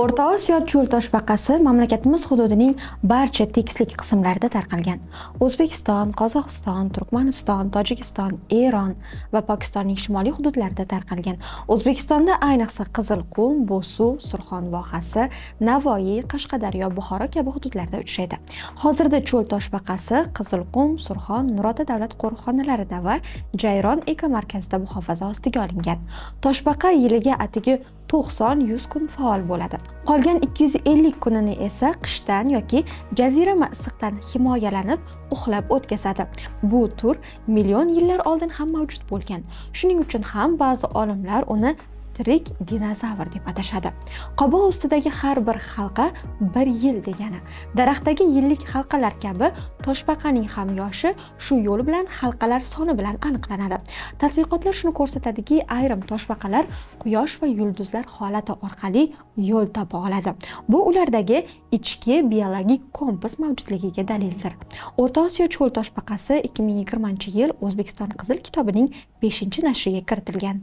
O'rta Osiyo cho'l toshbaqasi mamlakatimiz hududining barcha tekislik qismlarida tarqalgan. O'zbekiston, Qozog'iston, Turkmaniston, Tojikiston, Eron va Pokistonning shimoliy hududlarida tarqalgan. O'zbekistonda ayniqsa Qizilqum, Bo'zsuv, Surxon vohasi, Navoiy, Qashqadaryo, Buxoro kabi hududlarda uchraydi. Hozirda cho'l toshbaqasi Qizilqum, Surxon, Nurota davlat qo'riqxonalarida va Jayron ekomarkazida muhofaza ostiga olingan. Toshbaqa yiliga atigi 90-100 kun faol bo'ladi. Qolgan 250 kunini esa qishdan yoki jazirama issiqdan himoyalanib uxlab o'tkazadi. Bu tur million yillar oldin ham mavjud bo'lgan. Shuning uchun ham ba'zi olimlar uni tirik dinozavr deb atashadi. Qoboq ustidagi har bir halqa 1 yil degani. Daraxtdagi yillik halqalar kabi toshbaqaning ham yoshi shu yo'l bilan halqalar soni bilan aniqlanadi. Tadqiqotlar shuni ko'rsatadiki, ayrim toshbaqalar quyosh va yulduzlar holati orqali yo'l topa oladi. Bu ulardagi ichki biologik kompas mavjudligiga dalildir. O'rta Osiyo cho'l toshbaqasi 2020-yil O'zbekiston Qizil kitobining 5-nashriga kiritilgan.